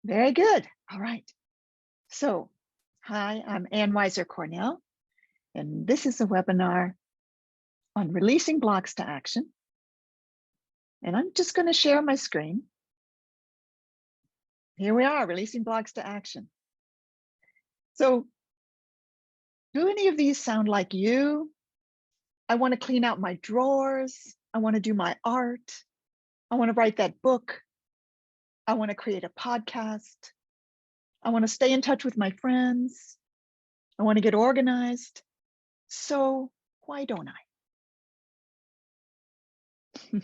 Very good. All right. So, hi, I'm Weiser, Cornell, and this is a webinar on releasing blocks to action. And I'm just going to share my screen. Here we are, releasing blocks to action. So, do any of these sound like you? I want to clean out my drawers. I want to do my art. I want to write that book. I want to create a podcast. I want to stay in touch with my friends. I want to get organized. So why don't I?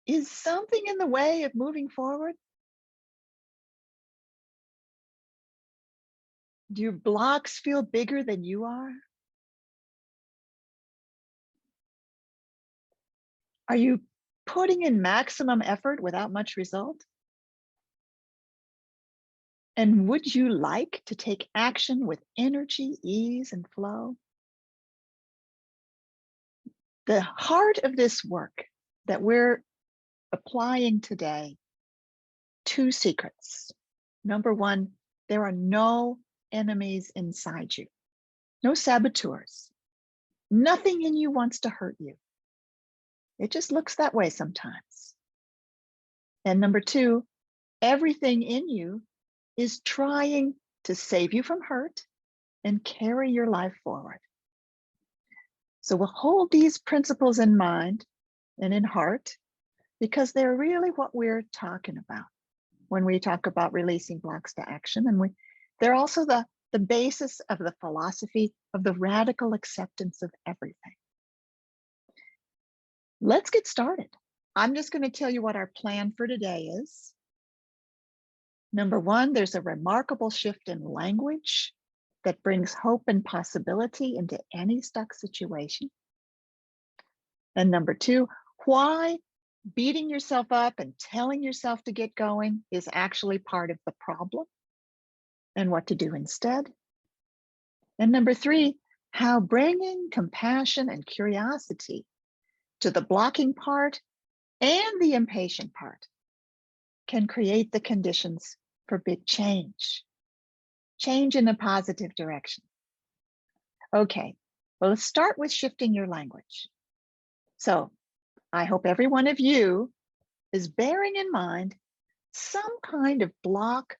Is something in the way of moving forward? Do your blocks feel bigger than you are? Are you putting in maximum effort without much result? And would you like to take action with energy, ease, and flow? The heart of this work that we're applying today, 2 secrets. Number 1, there are no enemies inside you, no saboteurs. Nothing in you wants to hurt you. It just looks that way sometimes. And number 2, everything in you is trying to save you from hurt and carry your life forward. So we'll hold these principles in mind and in heart because they're really what we're talking about when we talk about releasing blocks to action. And they're also the basis of the philosophy of the radical acceptance of everything. Let's get started. I'm just going to tell you what our plan for today is. Number 1, there's a remarkable shift in language that brings hope and possibility into any stuck situation. And number 2, why beating yourself up and telling yourself to get going is actually part of the problem and what to do instead. And number 3, how bringing compassion and curiosity to the blocking part and the impatient part can create the conditions for big change in a positive direction. Okay, well, let's start with shifting your language. So I hope every one of you is bearing in mind some kind of block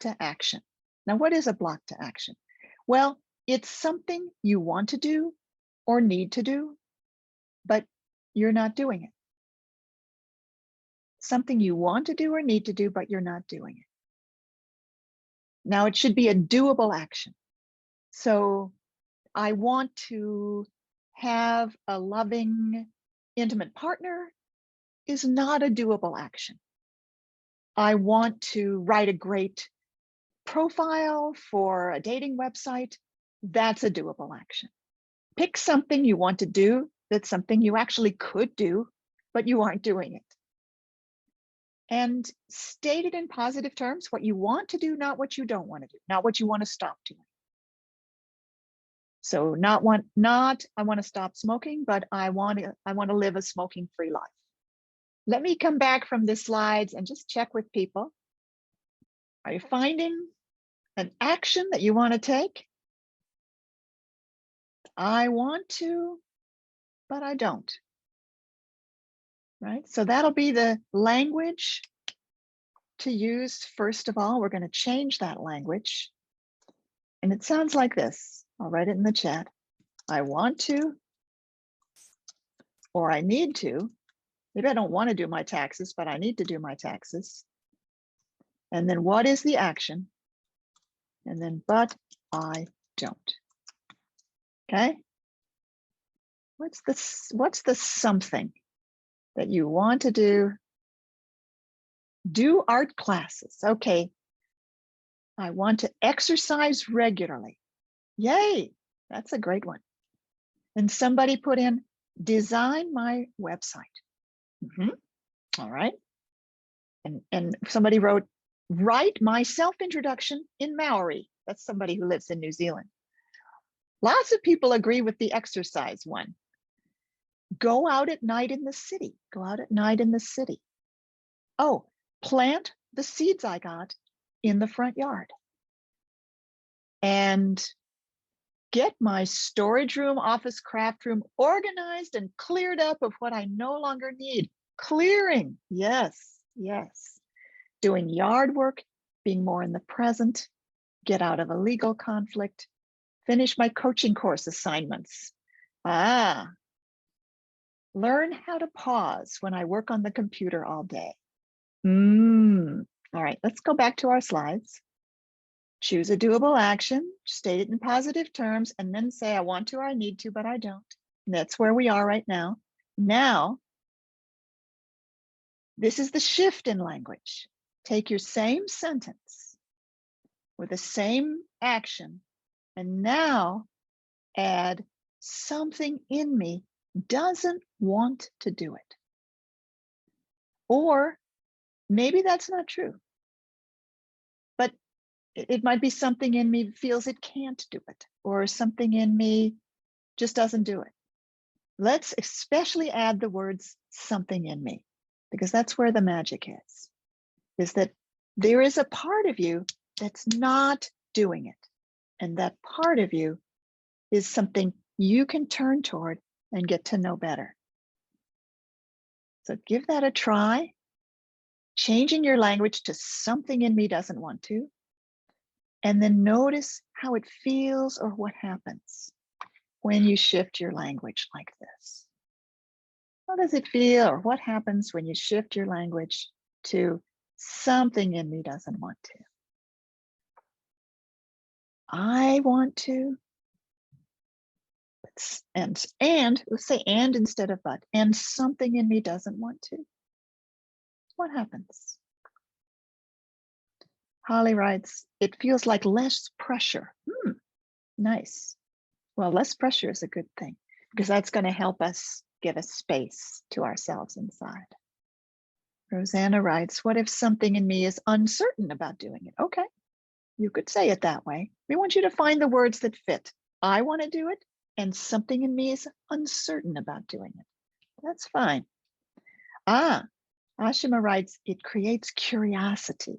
to action. Now, what is a block to action? Well, it's something you want to do or need to do, but you're not doing it. Something you want to do or need to do, but you're not doing it. Now, it should be a doable action. So I want to have a loving, intimate partner is not a doable action. I want to write a great profile for a dating website. That's a doable action. Pick something you want to do that's something you actually could do, but you aren't doing it. And state it in positive terms, what you want to do, not what you don't want to do, not what you want to stop doing. So I want to stop smoking, but I want to live a smoking-free life. Let me come back from the slides and just check with people. Are you finding an action that you want to take? I want to, but I don't. Right? So that'll be the language to use. First of all, we're going to change that language. And it sounds like this. I'll write it in the chat. I want to, or I need to. Maybe I don't want to do my taxes, but I need to do my taxes. And then what is the action? And then, but I don't. Okay? What's the something that you want to do? Do art classes. Okay. I want to exercise regularly. Yay, that's a great one. And somebody put in, design my website. All right. And somebody wrote, write my self-introduction in Maori. That's somebody who lives in New Zealand. Lots of people agree with the exercise one. Go out at night in the city. Go out at night in the city. Oh, plant the seeds I got in the front yard and get my storage room, office, craft room organized and cleared up of what I no longer need. Clearing, yes, yes. Doing yard work, being more in the present, get out of a legal conflict, finish my coaching course assignments. Learn how to pause when I work on the computer all day. All right, let's go back to our slides. Choose a doable action, state it in positive terms, and then say, I want to or I need to, but I don't. And that's where we are right now. Now, this is the shift in language. Take your same sentence with the same action, and now add something in me doesn't want to do it. Or maybe that's not true, but it might be something in me feels it can't do it, or something in me just doesn't do it. Let's especially add the words something in me, because that's where the magic is that there is a part of you that's not doing it. And that part of you is something you can turn toward and get to know better. So give that a try, changing your language to something in me doesn't want to, and then notice how it feels or what happens when you shift your language like this. How does it feel or what happens when you shift your language to something in me doesn't want to? I want to, and let's say and instead of but, and something in me doesn't want to. What happens? Holly writes, it feels like less pressure. Nice. Well, less pressure is a good thing because that's going to help us give a space to ourselves inside. Rosanna writes, what if something in me is uncertain about doing it? Okay, you could say it that way. We want you to find the words that fit. I want to do it, and something in me is uncertain about doing it. That's fine. Ashima writes, it creates curiosity.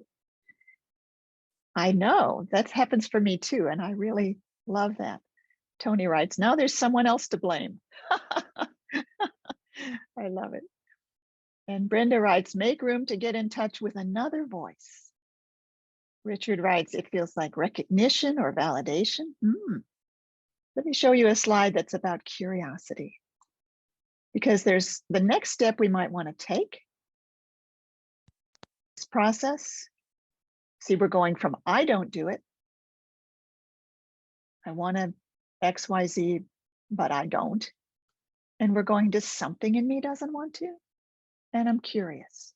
I know that happens for me too, and I really love that. Tony writes, now there's someone else to blame. I love it. And Brenda writes, make room to get in touch with another voice. Richard writes, it feels like recognition or validation. Let me show you a slide that's about curiosity, because there's the next step we might want to take. This process. See, we're going from I don't do it. I want to X, Y, Z, but I don't. And we're going to something in me doesn't want to. And I'm curious.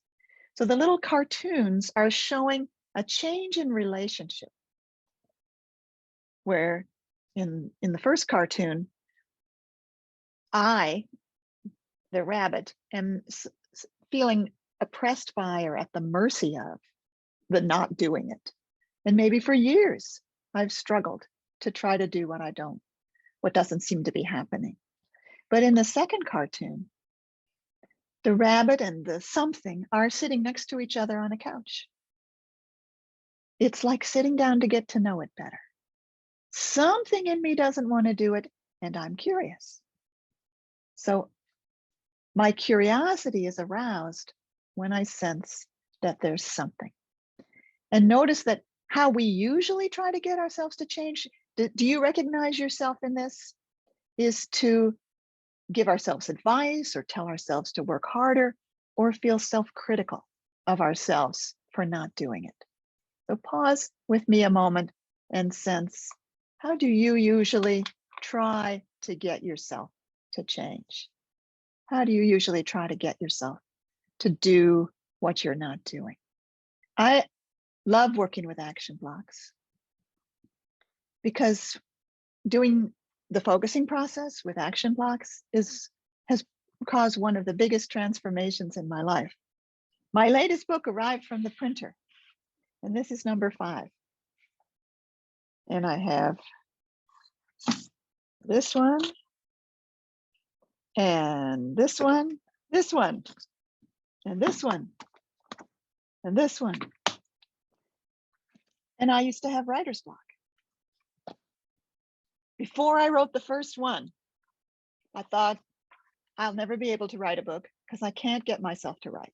So the little cartoons are showing a change in relationship, where in the first cartoon, I, the rabbit, am feeling oppressed by or at the mercy of the not doing it. And maybe for years, I've struggled to try to do what doesn't seem to be happening. But in the second cartoon, the rabbit and the something are sitting next to each other on a couch. It's like sitting down to get to know it better. Something in me doesn't want to do it, and I'm curious. So my curiosity is aroused when I sense that there's something. And notice that how we usually try to get ourselves to change, do you recognize yourself in this? Is to give ourselves advice or tell ourselves to work harder or feel self-critical of ourselves for not doing it. So pause with me a moment and sense, how do you usually try to get yourself to change? How do you usually try to get yourself to do what you're not doing? I love working with action blocks because doing the focusing process with action blocks has caused one of the biggest transformations in my life. My latest book arrived from the printer, and this is number 5. And I have this one, and this one, and this one, and this one. And I used to have writer's block. Before I wrote the first one, I thought, I'll never be able to write a book because I can't get myself to write.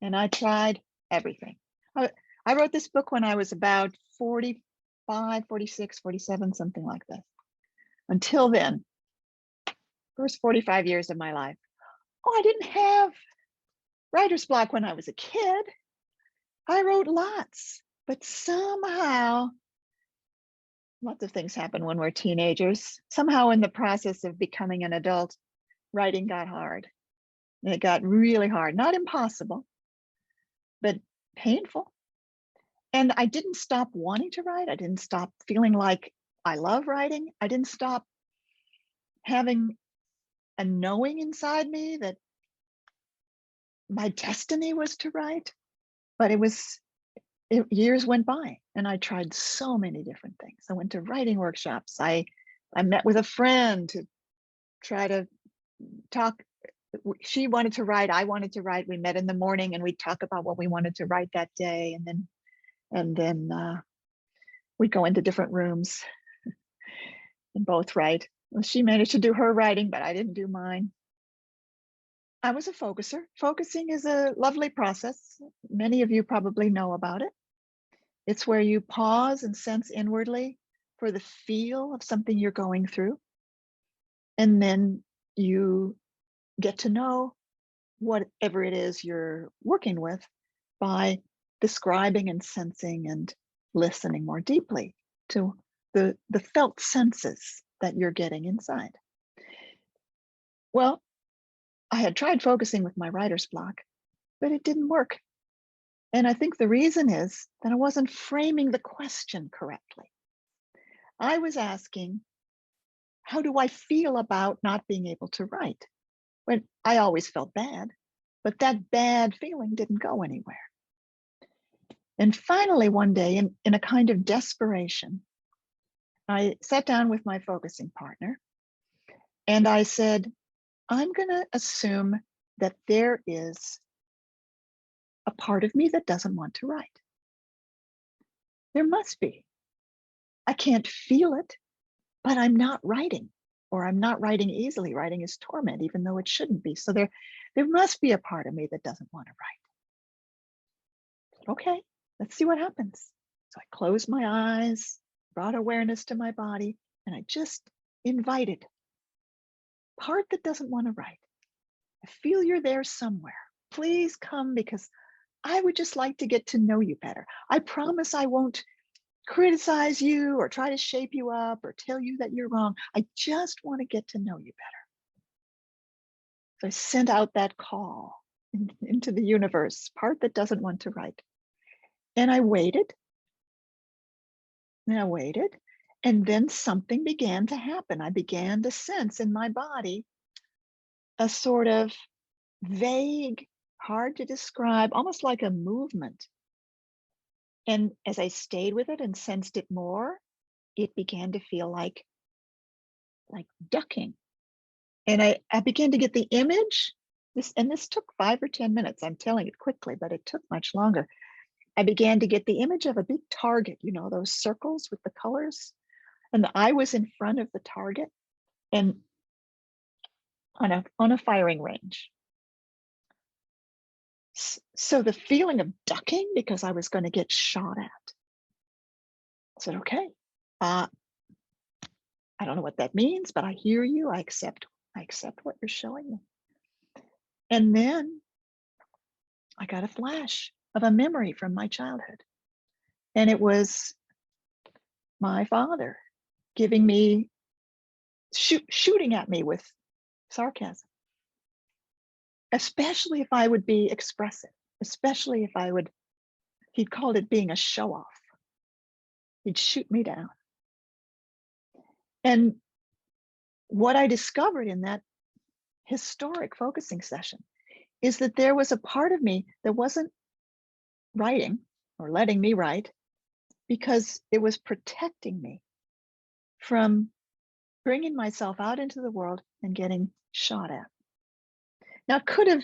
And I tried everything. I wrote this book when I was about 45, 46, 47, something like that. Until then, first 45 years of my life. Oh, I didn't have writer's block when I was a kid. I wrote lots, but somehow, lots of things happen when we're teenagers. Somehow in the process of becoming an adult, writing got hard. And it got really hard, not impossible, but painful. And I didn't stop wanting to write. I didn't stop feeling like I love writing. I didn't stop having a knowing inside me that my destiny was to write. But years went by and I tried so many different things. I went to writing workshops. I met with a friend to try to talk. She wanted to write, I wanted to write. We met in the morning and we'd talk about what we wanted to write that day. And then we'd go into different rooms and both write. Well, she managed to do her writing, but I didn't do mine. I was a focuser. Focusing is a lovely process. Many of you probably know about it. It's where you pause and sense inwardly for the feel of something you're going through. And then you get to know whatever it is you're working with by describing and sensing and listening more deeply to the felt senses that you're getting inside. Well, I had tried focusing with my writer's block, but it didn't work. And I think the reason is that I wasn't framing the question correctly. I was asking, how do I feel about not being able to write? When I always felt bad, but that bad feeling didn't go anywhere. And finally, one day, in a kind of desperation, I sat down with my focusing partner and I said, I'm going to assume that there is a part of me that doesn't want to write. There must be. I can't feel it, but I'm not writing, or I'm not writing easily. Writing is torment, even though it shouldn't be. So there must be a part of me that doesn't want to write. Okay, let's see what happens. So I closed my eyes, brought awareness to my body, and I just invited part that doesn't want to write. I feel you're there somewhere. Please come, because I would just like to get to know you better. I promise I won't criticize you or try to shape you up or tell you that you're wrong. I just want to get to know you better. So I sent out that call into the universe, part that doesn't want to write. And I waited. And I waited. And then something began to happen. I began to sense in my body a sort of vague, hard to describe, almost like a movement. And as I stayed with it and sensed it more, it began to feel like ducking. And I began to get the image. This took 5 or 10 minutes. I'm telling it quickly, but it took much longer. I began to get the image of a big target, you know, those circles with the colors. And I was in front of the target and on a firing range. So the feeling of ducking because I was going to get shot at. I said, okay, I don't know what that means, but I hear you. I accept what you're showing me. And then I got a flash of a memory from my childhood. And it was my father giving me, shooting at me with sarcasm, especially if I would be expressive, especially if he'd called it being a show off. He'd shoot me down. And what I discovered in that historic focusing session is that there was a part of me that wasn't writing or letting me write because it was protecting me from bringing myself out into the world and getting shot at. Now, I could have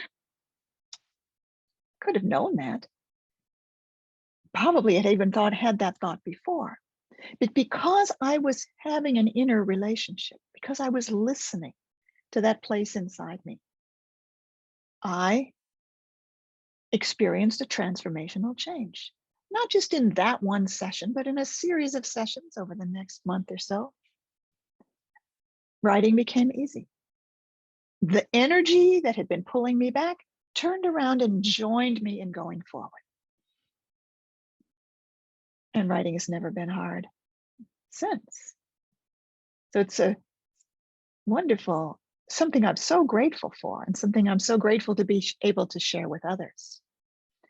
known that, probably had even had that thought before. But because I was having an inner relationship, because I was listening to that place inside me, I experienced a transformational change. Not just in that one session, but in a series of sessions over the next month or so. Writing became easy. The energy that had been pulling me back turned around and joined me in going forward. And writing has never been hard since. So it's a wonderful, something I'm so grateful for, and something I'm so grateful to be able to share with others.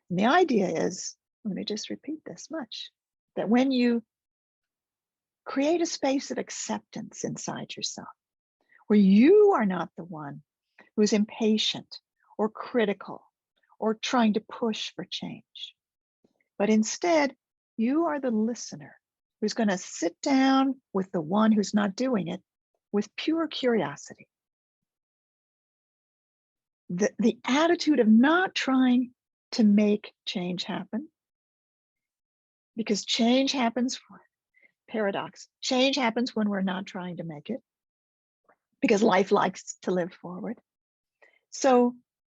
And the idea is, let me just repeat this much, that when you create a space of acceptance inside yourself, where you are not the one who's impatient or critical or trying to push for change, but instead you are the listener who's going to sit down with the one who's not doing it with pure curiosity. The attitude of not trying to make change happen, because change happens, paradox, change happens when we're not trying to make it, because life likes to live forward. So,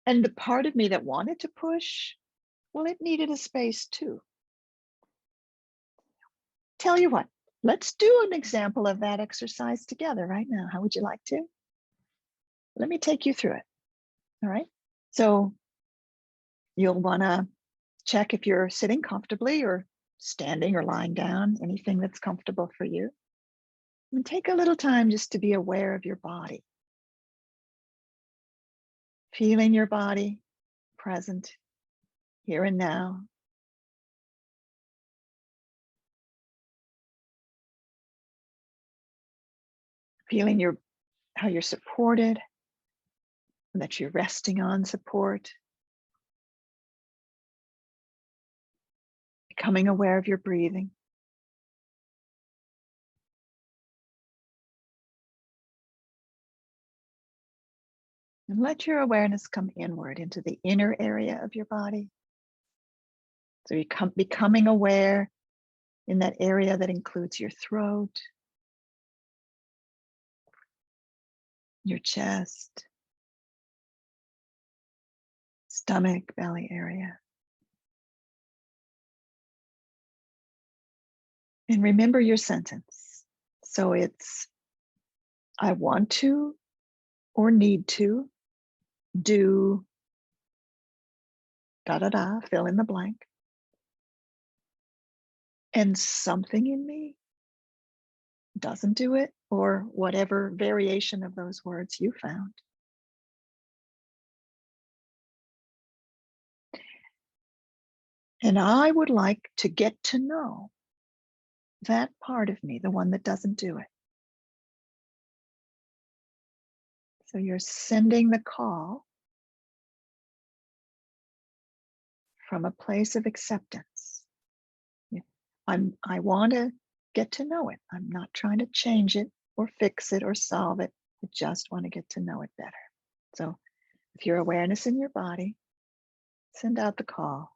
and the part of me that wanted to push, well, it needed a space too. Tell you what, let's do an example of that exercise together right now. How would you like to? Let me take you through it. All right. So you'll want to check if you're sitting comfortably or standing or lying down, anything that's comfortable for you. And take a little time just to be aware of your body. Feeling your body present here and now. Feeling how you're supported, and that you're resting on support. Becoming aware of your breathing. And let your awareness come inward into the inner area of your body. So you becoming aware in that area that includes your throat, your chest, stomach, belly area. And remember your sentence. So it's, I want to or need to do da da da, fill in the blank. And something in me doesn't do it, or whatever variation of those words you found. And I would like to get to know that part of me, the one that doesn't do it. So you're sending the call from a place of acceptance. I want to get to know it. I'm not trying to change it or fix it or solve it. I just want to get to know it better. So with your awareness in your body, send out the call.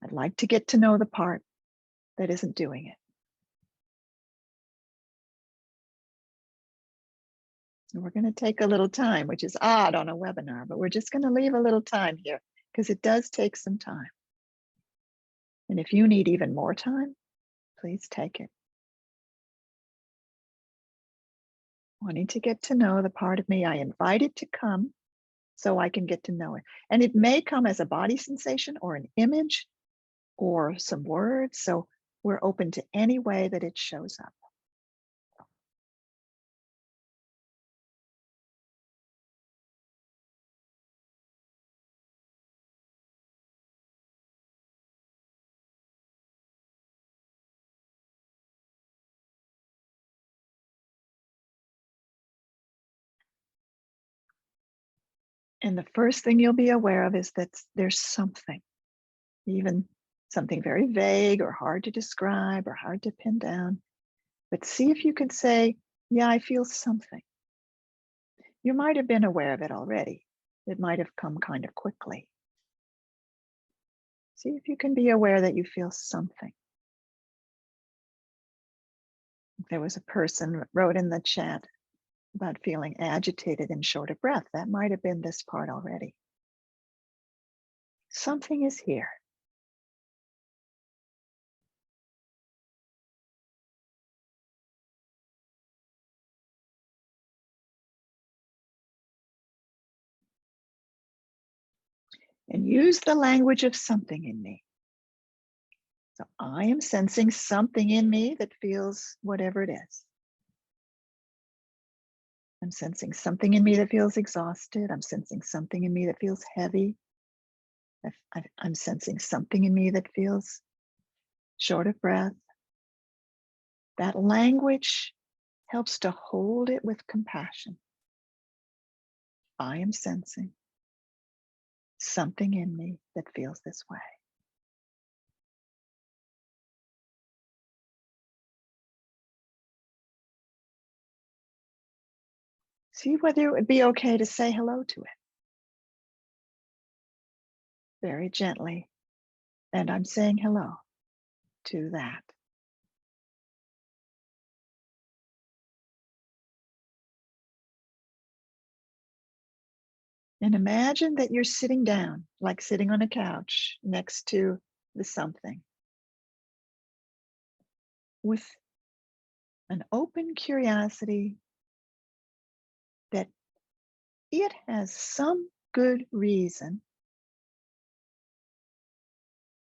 I'd like to get to know the part that isn't doing it. And we're going to take a little time, which is odd on a webinar, but we're just going to leave a little time here because it does take some time. And if you need even more time, please take it. Wanting to get to know the part of me, I invite it to come so I can get to know it. And it may come as a body sensation or an image or some words. So we're open to any way that it shows up. And the first thing you'll be aware of is that there's something, even something very vague or hard to describe or hard to pin down. But see if you can say, yeah, I feel something. You might have been aware of it already. It might have come kind of quickly. See if you can be aware that you feel something. There was a person wrote in the chat about feeling agitated and short of breath. That might have been this part already. Something is here. And use the language of something in me. So I am sensing something in me that feels whatever it is. I'm sensing something in me that feels exhausted. I'm sensing something in me that feels heavy. I'm sensing something in me that feels short of breath. That language helps to hold it with compassion. I am sensing something in me that feels this way. See whether it would be okay to say hello to it. Very gently. And I'm saying hello to that. And imagine that you're sitting down, like sitting on a couch next to the something, with an open curiosity that it has some good reason.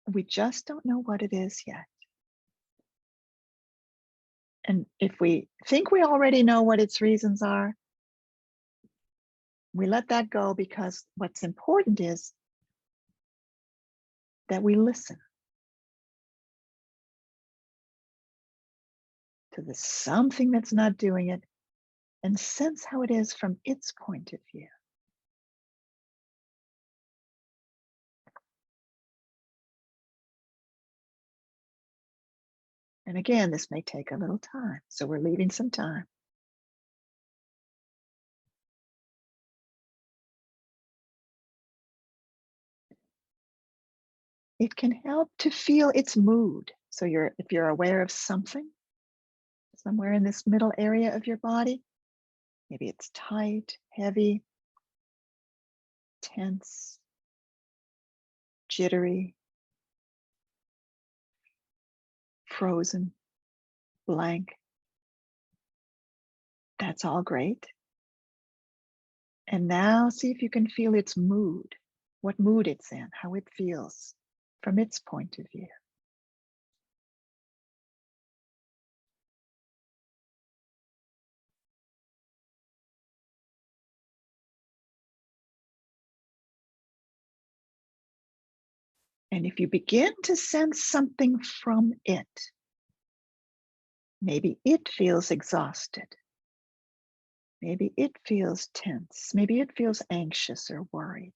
We just don't know what it is yet. And if we think we already know what its reasons are, we let that go, because what's important is that we listen to the something that's not doing it and sense how it is from its point of view. And again, this may take a little time, so we're leaving some time. It can help to feel its mood. So if you're aware of something, somewhere in this middle area of your body, maybe it's tight, heavy, tense, jittery, frozen, blank. That's all great. And now see if you can feel its mood, what mood it's in, how it feels from its point of view. And if you begin to sense something from it, maybe it feels exhausted. Maybe it feels tense. Maybe it feels anxious or worried.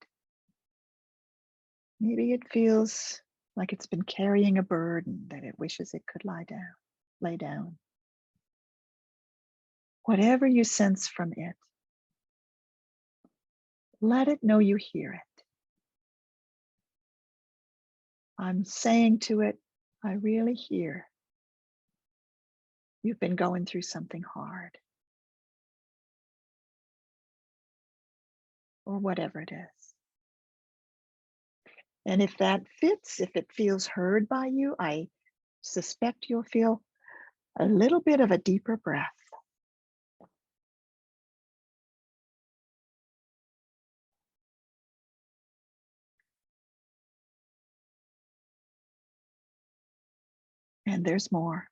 Maybe it feels like it's been carrying a burden that it wishes it could lay down. Whatever you sense from it, let it know you hear it. I'm saying to it, I really hear you've been going through something hard, or whatever it is. And if that fits, if it feels heard by you, I suspect you'll feel a little bit of a deeper breath. And there's more.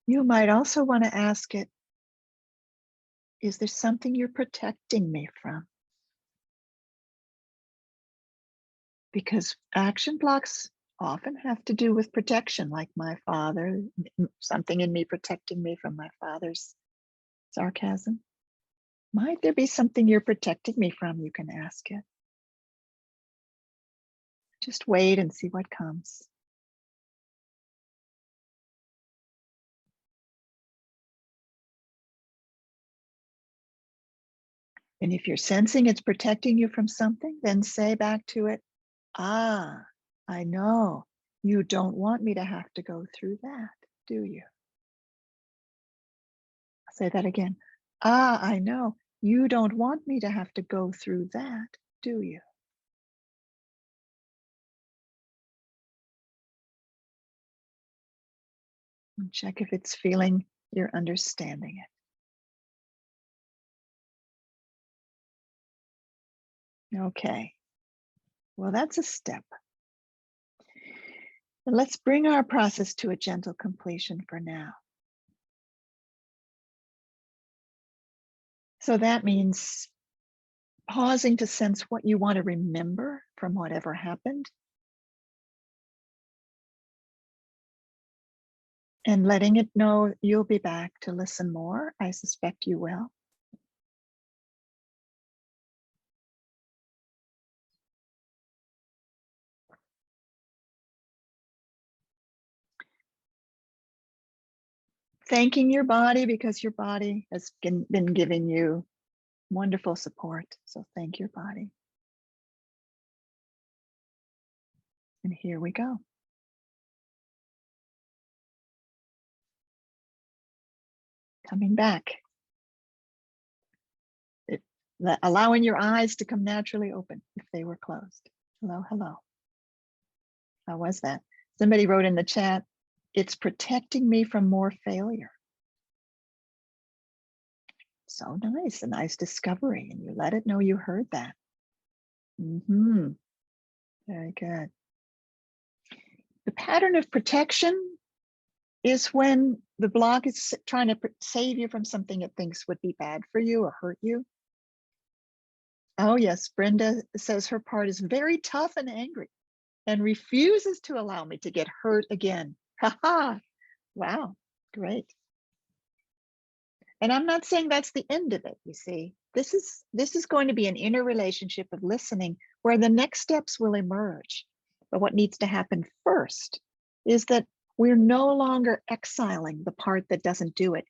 You might also want to ask it, is there something you're protecting me from? Because action blocks often have to do with protection, like my father, something in me protecting me from my father's sarcasm. Might there be something you're protecting me from? You can ask it. Just wait and see what comes. And if you're sensing it's protecting you from something, then say back to it, ah, I know you don't want me to have to go through that, do you? I'll say that again. Ah, I know you don't want me to have to go through that, do you? And check if it's feeling you're understanding it. Okay. Well, that's a step. And let's bring our process to a gentle completion for now. So that means pausing to sense what you want to remember from whatever happened and letting it know you'll be back to listen more. I suspect you will. Thanking your body because your body has been giving you wonderful support. So thank your body. And here we go. Coming back. Allowing your eyes to come naturally open if they were closed. Hello, hello. How was that? Somebody wrote in the chat, it's protecting me from more failure. So nice, a nice discovery, and you let it know you heard that. Very good. The pattern of protection is when the block is trying to save you from something it thinks would be bad for you or hurt you. Oh yes, Brenda says her part is very tough and angry and refuses to allow me to get hurt again. Haha, wow, great. And I'm not saying that's the end of it, you see. This is going to be an inner relationship of listening where the next steps will emerge. But what needs to happen first is that we're no longer exiling the part that doesn't do it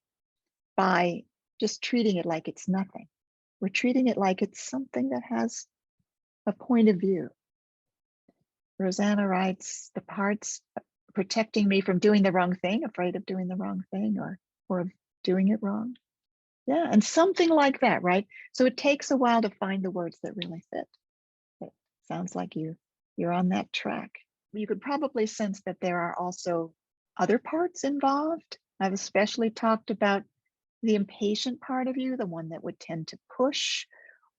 by just treating it like it's nothing. We're treating it like it's something that has a point of view. Rosanna writes, the parts protecting me from doing the wrong thing, afraid of doing the wrong thing or of doing it wrong. Yeah, and something like that, right? So it takes a while to find the words that really fit. It sounds like you're on that track. You could probably sense that there are also other parts involved. I've especially talked about the impatient part of you, the one that would tend to push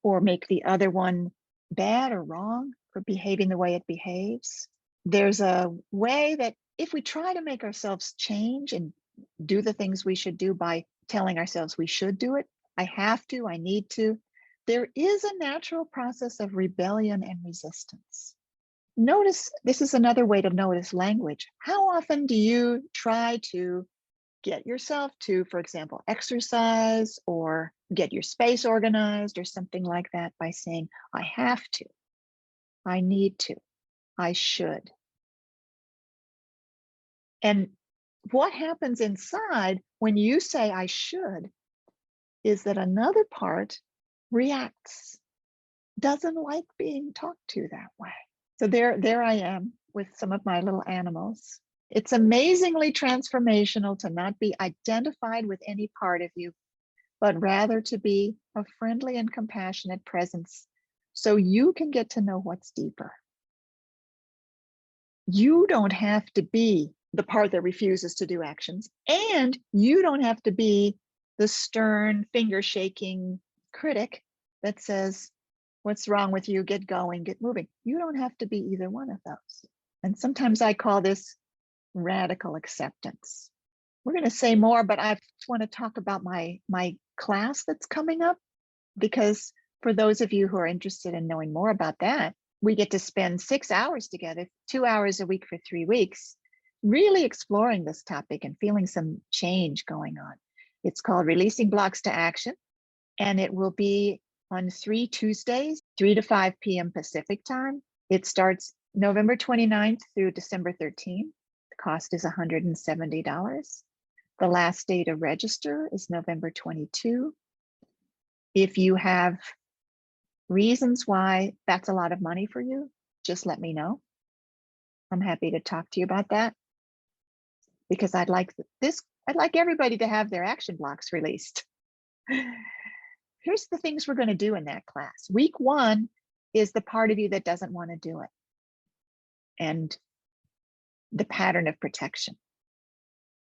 or make the other one bad or wrong for behaving the way it behaves. There's a way that if we try to make ourselves change and do the things we should do by telling ourselves we should do it, I have to, I need to, there is a natural process of rebellion and resistance. Notice, this is another way to notice language. How often do you try to get yourself to, for example, exercise or get your space organized or something like that by saying, I have to, I need to, I should. And what happens inside when you say I should is that another part reacts, doesn't like being talked to that way. So there I am with some of my little animals. It's amazingly transformational to not be identified with any part of you, but rather to be a friendly and compassionate presence so you can get to know what's deeper. You don't have to be the part that refuses to do actions, and you don't have to be the stern, finger-shaking critic that says, what's wrong with you? Get going, get moving. You don't have to be either one of those. And sometimes I call this radical acceptance. We're going to say more, but I want to talk about my class that's coming up, because for those of you who are interested in knowing more about that, we get to spend 6 hours together, 2 hours a week for 3 weeks, really exploring this topic and feeling some change going on. It's called Releasing Blocks to Action, and it will be on 3 Tuesdays, 3 to 5 p.m. Pacific time. It starts November 29th through December 13th. The cost is $170. The last day to register is November 22. If you have reasons why that's a lot of money for you, just let me know. I'm happy to talk to you about that, because I'd like everybody to have their action blocks released. Here's the things we're going to do in that class. Week 1 is the part of you that doesn't want to do it, and the pattern of protection.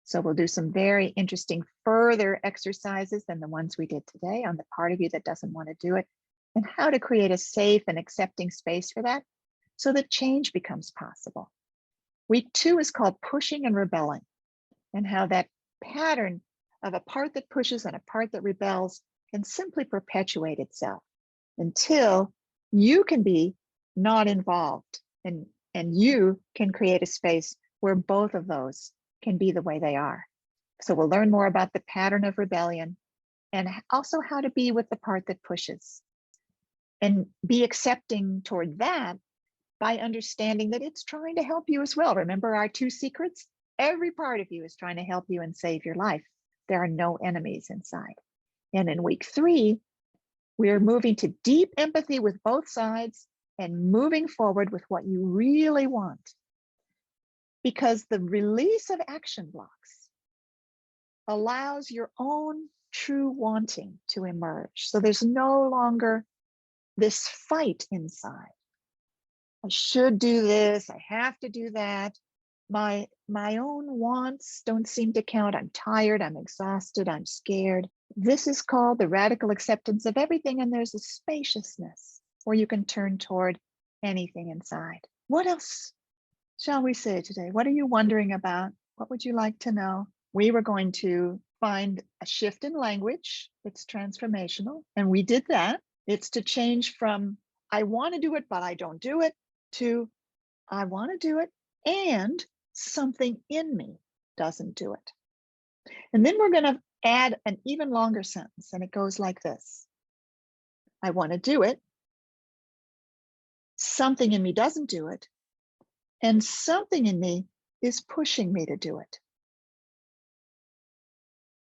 So we'll do some very interesting further exercises than the ones we did today on the part of you that doesn't want to do it, and how to create a safe and accepting space for that so that change becomes possible. Week 2 is called pushing and rebelling, and how that pattern of a part that pushes and a part that rebels can simply perpetuate itself until you can be not involved, and you can create a space where both of those can be the way they are. So we'll learn more about the pattern of rebellion, and also how to be with the part that pushes, and be accepting toward that by understanding that it's trying to help you as well. Remember our 2 secrets? Every part of you is trying to help you and save your life. There are no enemies inside. And in week 3, we are moving to deep empathy with both sides and moving forward with what you really want. Because the release of action blocks allows your own true wanting to emerge. So there's no longer this fight inside. I should do this, I have to do that. My own wants don't seem to count. I'm tired, I'm exhausted, I'm scared. This is called the radical acceptance of everything, and there's a spaciousness where you can turn toward anything inside. What else shall we say today? What are you wondering about? What would you like to know? We were going to find a shift in language that's transformational, and we did that. It's to change from I want to do it, but I don't do it, to I want to do it, and something in me doesn't do it. And then we're going to add an even longer sentence, and it goes like this. I want to do it. Something in me doesn't do it. And something in me is pushing me to do it.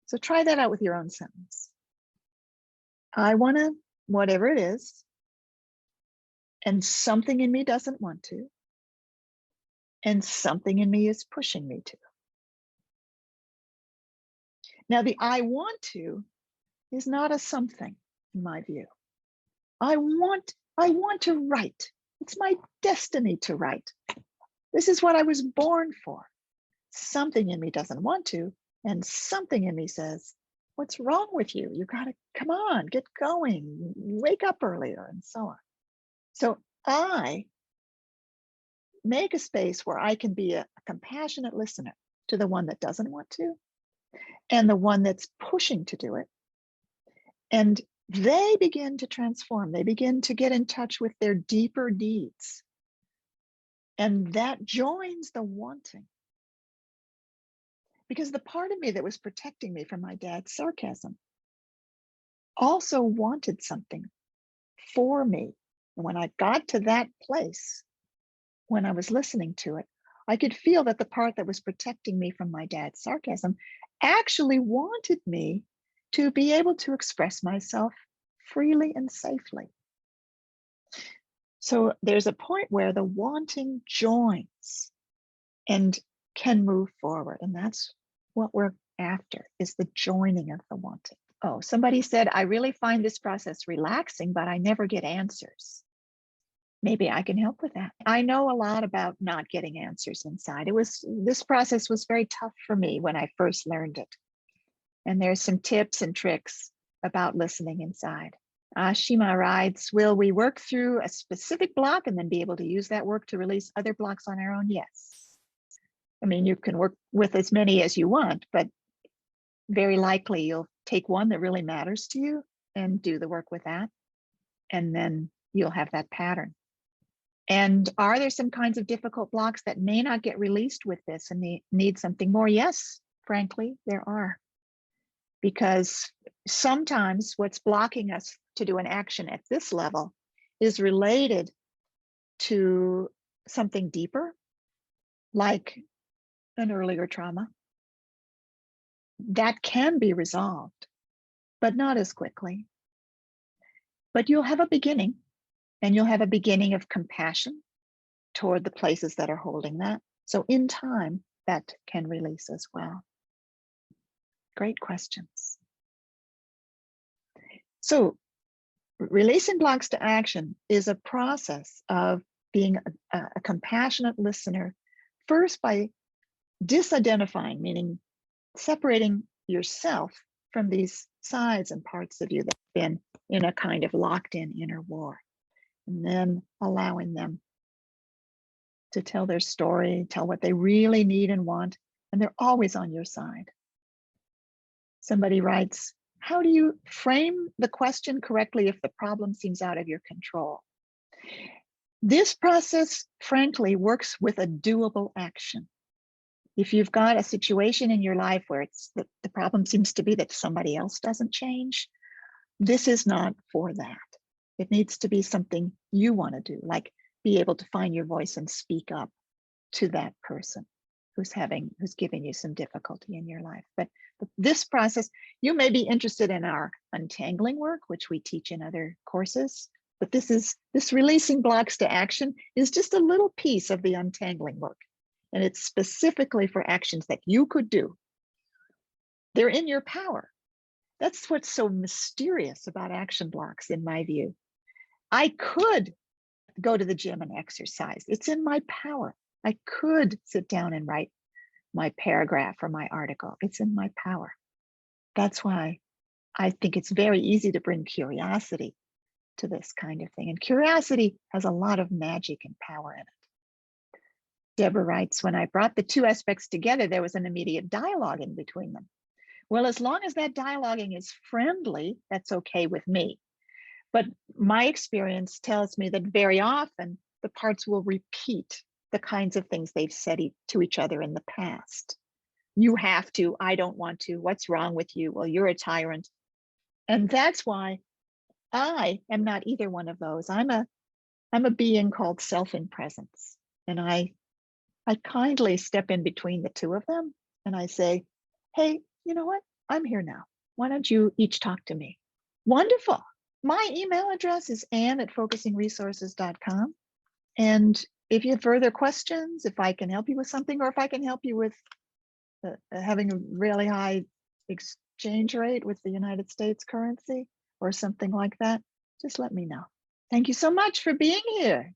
So try that out with your own sentence. I want to, whatever it is, and something in me doesn't want to, and something in me is pushing me to. Now, the I want to is not a something, in my view. I want to write. It's my destiny to write. This is what I was born for. Something in me doesn't want to, and something in me says, what's wrong with you? You gotta, come on, get going, wake up earlier, and so on. So I make a space where I can be a compassionate listener to the one that doesn't want to, and the one that's pushing to do it. And they begin to transform. They begin to get in touch with their deeper needs. And that joins the wanting. Because the part of me that was protecting me from my dad's sarcasm also wanted something for me. And when I got to that place, when I was listening to it, I could feel that the part that was protecting me from my dad's sarcasm actually wanted me to be able to express myself freely and safely. So there's a point where the wanting joins and can move forward. And that's what we're after, is the joining of the wanting. Oh, somebody said, I really find this process relaxing, but I never get answers. Maybe I can help with that. I know a lot about not getting answers inside. This process was very tough for me when I first learned it. And there's some tips and tricks about listening inside. Shima writes, will we work through a specific block and then be able to use that work to release other blocks on our own? Yes. I mean, you can work with as many as you want, but very likely you'll take one that really matters to you and do the work with that. And then you'll have that pattern. And are there some kinds of difficult blocks that may not get released with this and need something more? Yes, frankly, there are. Because sometimes what's blocking us to do an action at this level is related to something deeper, like an earlier trauma. That can be resolved, but not as quickly. But you'll have a beginning, and you'll have a beginning of compassion toward the places that are holding that. So in time, that can release as well. Great questions. So releasing blocks to action is a process of being a compassionate listener, first by disidentifying, meaning separating yourself from these sides and parts of you that have been in a kind of locked in inner war, and then allowing them to tell their story, tell what they really need and want, and they're always on your side. Somebody writes, how do you frame the question correctly if the problem seems out of your control? This process, frankly, works with a doable action. If you've got a situation in your life where it's the problem seems to be that somebody else doesn't change, this is not for that. It needs to be something you want to do, like be able to find your voice and speak up to that person who's giving you some difficulty in your life. But this process, you may be interested in our untangling work, which we teach in other courses, but this releasing blocks to action is just a little piece of the untangling work. And it's specifically for actions that you could do. They're in your power. That's what's so mysterious about action blocks, in my view. I could go to the gym and exercise. It's in my power. I could sit down and write my paragraph or my article. It's in my power. That's why I think it's very easy to bring curiosity to this kind of thing. And curiosity has a lot of magic and power in it. Deborah writes, when I brought the two aspects together, there was an immediate dialogue in between them. Well, as long as that dialoguing is friendly, that's okay with me. But my experience tells me that very often the parts will repeat the kinds of things they've said to each other in the past. You have to, I don't want to, what's wrong with you? Well, you're a tyrant. And that's why I am not either one of those. I'm a being called self in presence. And I kindly step in between the two of them and I say, hey, you know what? I'm here now. Why don't you each talk to me? Wonderful. My email address is ann@focusingresources.com. And if you have further questions, if I can help you with something, or if I can help you with having a really high exchange rate with the United States currency or something like that, just let me know. Thank you so much for being here.